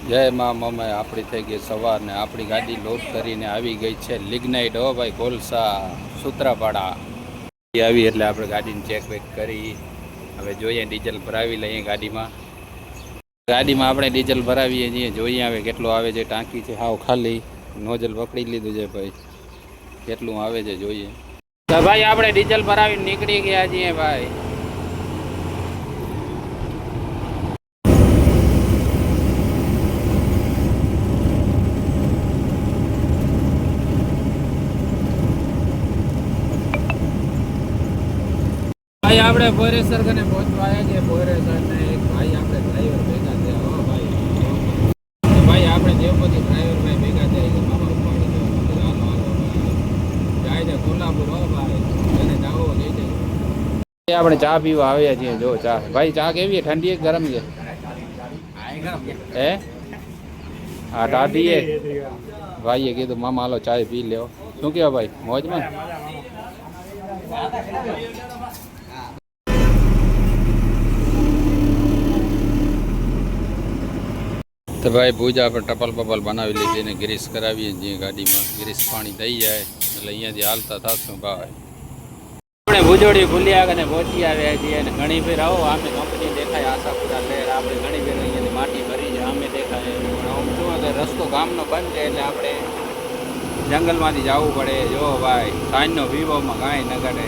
જય માં મમ્મી આપણી થઈ ગઈ સવાર ને આપણી ગાડી લોડ કરીને આવી ગઈ છે લિગ્નાઇટ. હો ભાઈ કોલસા સૂત્રાપાડા આવી એટલે આપણે ગાડીને ચેક વેક કરી હવે જોઈએ ડીઝલ ભરાવી લઈએ ગાડીમાં આપણે ડીઝલ ભરાવીએ છીએ. જોઈએ હવે કેટલું આવે છે. ટાંકી છે હાવ ખાલી, નોઝલ પકડી લીધું છે ભાઈ. કેટલું આવે છે જોઈએ. તો ભાઈ આપણે ડીઝલ ભરાવીને નીકળી ગયા છીએ ભાઈ. ભાઈ આપણે ભોરેસર કને પહોંચવા આવ્યા છીએ. ભોરેસર ને એક ભાઈ આપણે ડ્રાઈવર ભેગા થયા. હો ભાઈ ભાઈ આપણે દેવપતિ ડ્રાઈવર ભાઈ ભેગા થયા કે મામા ઉપાડી દો. હાલો હાલો જાય છે કોલ્હાપુર. હો ભાઈ એને જાવો જઈ જાય. આપણે ચા પીવા આવ્યા છીએ. જો ચા ભાઈ, ચા કેવી છે? ઠંડી ગરમ છે? હે હા ટાઢી છે. ભાઈએ કીધું મામા હાલો ચા પી લેવો. શું કહેવા ભાઈ, મોજમાં? તો ભાઈ ભુજ આપણે ટપલ પપલ બનાવી લીધી ને ગ્રીસ કરાવીએ છીએ ગાડીમાં. ગ્રીસ પાણી થઈ જાય એટલે અહીંયાથી હાલતા થશું ભાઈ. આપણે ભુજોડી ભૂલ્યા અને પહોંચી આવ્યા છીએ અને ઘણી ફેર આવો આમે કંપની દેખાય આશાપુરા લહેર. આપણે ઘણી ફેર અહીંયાથી માટી ભરી છે આમે દેખાય. આમ શું કે રસ્તો ગામનો બંધ છે એટલે આપણે જંગલમાંથી જવું પડે. જો ભાઈ સાંજનો વિવોમાં કાંઈ ન ઘટે.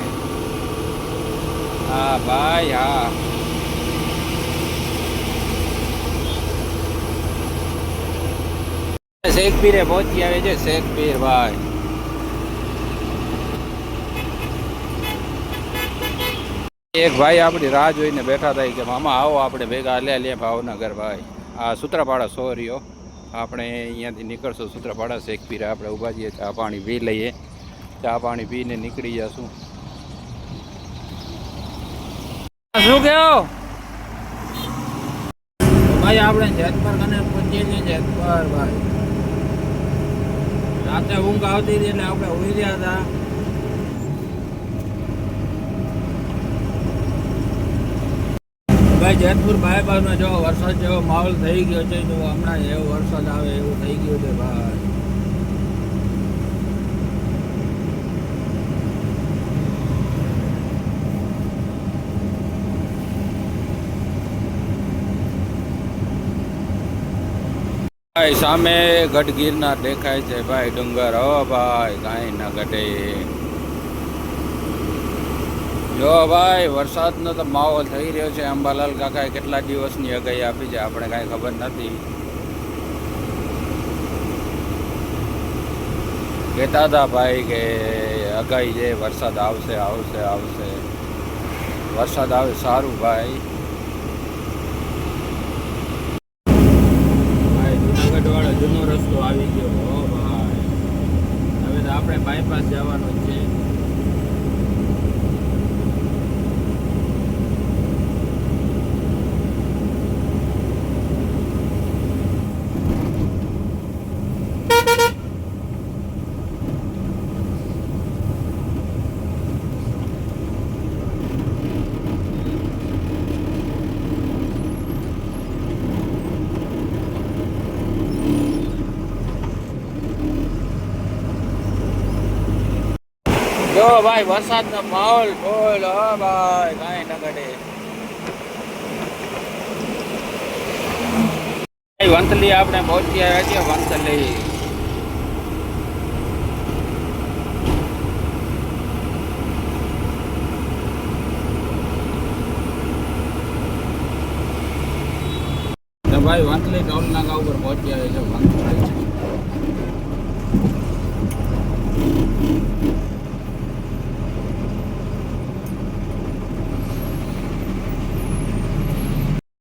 હા ભાઈ હા. શેખપીરે પહોંચી આવે છે. શેખપીર ભાઈ એક ભાઈ આપણી રાહ જોઈને બેઠા થાય કે મામા આવો આપણે ભેગા લે ભાવનગર. ભાઈ આ સૂત્રાપાડા સોરીઓ આપણે અહીંયાથી નીકળશું સૂત્રાપાડા. શેખપીરે આપણે ઊભા છીએ. ચા પાણી પી લઈએ. ચા પાણી પીને નીકળી જશું. શું કેવો ભાઈ? આપણે જેતપર કને પહોંચીએ છીએ. જેતપર ભાઈ રાતે ઊંઘ આવતી હતી એટલે આપણે ઉઈ ગયા હતા. ભાઈ જેતપુર બાયપાસમાં જો વરસાદ જેવો માહોલ થઈ ગયો છે. જો હમણાં એવો વરસાદ આવે એવું થઈ ગયું છે ભાઈ. ભાઈ સામે ગઢ ગિરનાર દેખાય છે ભાઈ. ડુંગર. હો ભાઈ કાંઈ ના ઘટે. જો ભાઈ વરસાદનો તો માહોલ થઈ રહ્યો છે. અંબાલાલ કાકાએ કેટલા દિવસની આગાહી આપી છે આપણે કાંઈ ખબર નથી. કહેતા હતા ભાઈ કે આગાહી છે વરસાદ આવશે આવશે આવશે. વરસાદ આવે સારું ભાઈ. વાળો જૂનો રસ્તો આવી ગયો. હો ભાઈ હવે તો આપણે બાયપાસ જવાનું છે. જો ભાઈ વરસાદનો માહોલ ફૂલ. હો ભાઈ કાંઈ ન ઘટે. વંથલી આપણે પહોંચી આવ્યા છીએ. વંથલી તો ભાઈ વંથલી ટોલ નાકા ઉપર પહોંચી આવે છે. વંથલી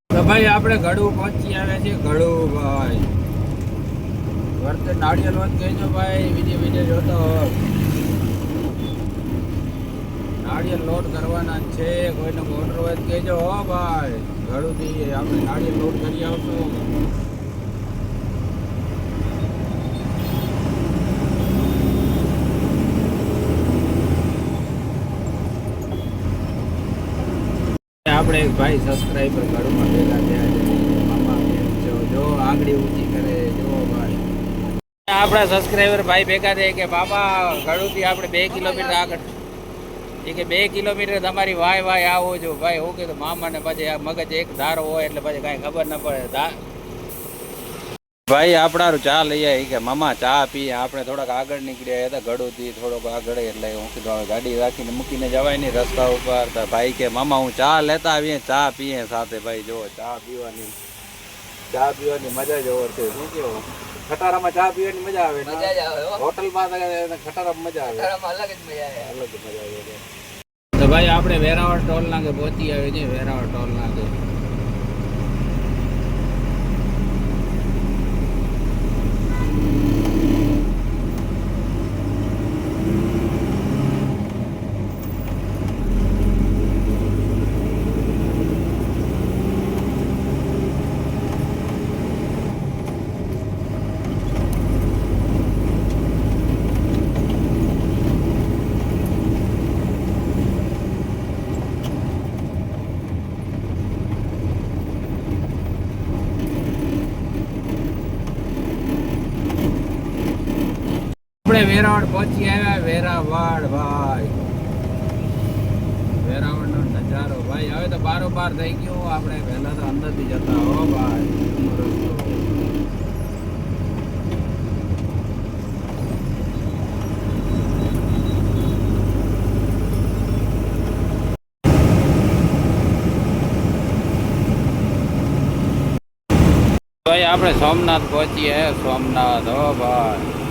તો ભાઈ આપણે ગળું પહોંચી આવ્યા છીએ. ગળું ભાઈ વર્તે નાળિયેર વાત કહેજો ભાઈ. વિડીયો જોતો નાળિયેર લોડ કરવાના છે. કોઈને ઓર્ડર હોય કહેજો. હો ભાઈ ગળુંથી આપણે નાળિયેર લોડ કરી આવશું. આપણે એક ભાઈ સબસ્ક્રાઈબર ઘરમાં ભેગા થયા છે. મામા જો આ આંગળી ઊંચી કરે જો ભાઈ આપણા સબસ્ક્રાઈબર ભાઈ ભેગા થાય કે બાબા ઘડુથી આપણે 2 કિલોમીટર આગળ એ કે 2 કિલોમીટર તમારી વાય આવો છો ભાઈ હું કીધું મામાને પછી આ મગજ એક ધારો હોય એટલે પછી કાંઈ ખબર ન પડે ભાઈ આપણારું ચા લઈ આવી કે મામા ચા પીએ આપણે થોડાક આગળ નીકળ્યા હતા ઘડુથી થોડોક આગળ એટલે હું કીધું હવે ગાડી રાખીને મૂકીને જવાય નહીં રસ્તા ઉપર તો ભાઈ કે મામા હું ચા લેતા આવીએ ચા પીએ સાથે ભાઈ જો ચા પીવાની મજા જ ઓવર છે શું કેવું ખટારામાં ચા પીવાની મજા આવે હોટલમાં ખટારામાં મજા આવે અલગ જ મજા આવે તો ભાઈ આપણે વેરાવળ ટોલ નાકે પહોંચી આવે છે વેરાવળ ટોલ નાકે આપણે વેરાવળ પહોંચી આવ્યા વેરાવળ ભાઈ વેરાવળનો નજારો ભાઈ હવે તો બારોબાર થઈ ગયો આપણે પહેલા તો અંદરથી જતા હો ભાઈ ભાઈ આપણે સોમનાથ પહોંચી આવ્યા સોમનાથ હો ભાઈ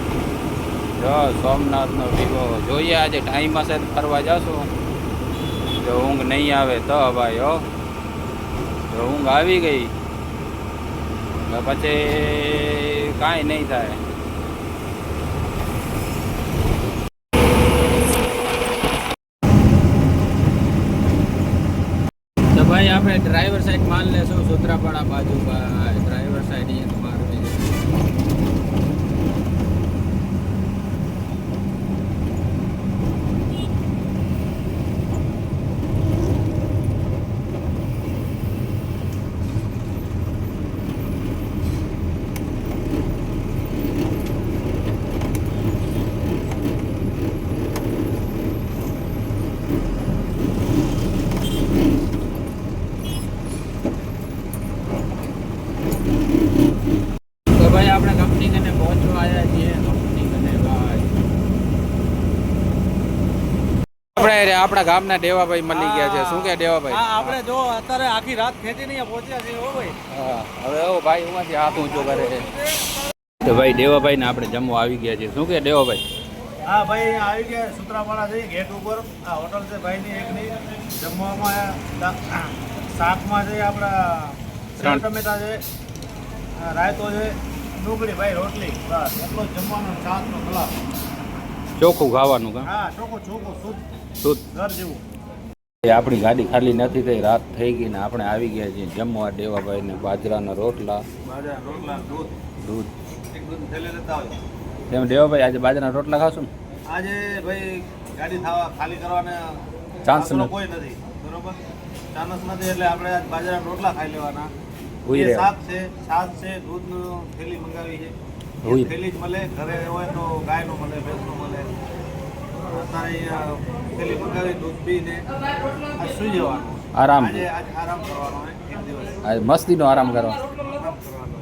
જો સોમનાથનો વિવો જોઈએ આજે ટાઈમ હશે ફરવા જશું જો ઊંઘ નહીં આવે તો ભાઈ હો જો ઊંઘ આવી ગઈ તો પછી કાંઈ નહીં થાય તો ભાઈ આપણે ડ્રાઈવર સાઈડ માલ લેશું સૂત્રાપાડા બાજુ ભાઈ ડ્રાઈવર સાઈડ અહીંયા મારવી આપણે કંપની કને પહોંચવા આવ્યા છીએ કંપની કને ભાઈ આપણે આપણા ગામના દેવાભાઈ મળી ગયા છે શું કે દેવાભાઈ હા આપણે જો અત્યારે આખી રાત ખેંચીને અહીંયા પહોંચ્યા છીએ હો ભાઈ હા હવે ઓ ભાઈ ઉમાંથી હાથ ઊંચો કરે છે તો ભાઈ દેવાભાઈ ને આપણે જમવા આવી ગયા છે શું કે દેવાભાઈ હા ભાઈ આવી ગયા સૂત્રાપાડા જઈએ ગેટ ઉપર આ હોટલ છે ભાઈની એકની જમવામાં શાકમાં છે આપણા સેવ ટમેટા છે રાયતો છે ડુંગળી ભાઈ રોટલી બસ એટલો જ જમવાનો શાકનો ગ્લાસ ચોખ્ખું ખાવાનું કા હા ચોખ્ખું શુદ્ધ ઘર જેવું આપણી ગાડી ખાલી નથી થઈ રાત થઈ ગઈ ને આપણે આવી ગયા છીએ જમવા દેવાભાઈ ને બાજરાના રોટલા દૂધ તેમ દેવાભાઈ આજે બાજરાના રોટલા ખાશું આજે ભાઈ ગાડી ખાલી કરવાને ચાન્સ કોઈ નથી બરોબર ચાન્સ નથી એટલે આપણે આજ બાજરાના રોટલા ખાઈ લેવાના ઉઈ રે શાક છે છાશ છે દૂધનું થેલી મંગાવી છે થેલી જ મળે ઘરે હોય તો ગાયનું મળે ભેંસનું મળે અત્યારે થેલી મંગાવી દૂધ પીને સુઈ જવાનું આરામ આજે આરામ કરવાનો એક દિવસ આજે મસ્તીનો આરામ કરવાનો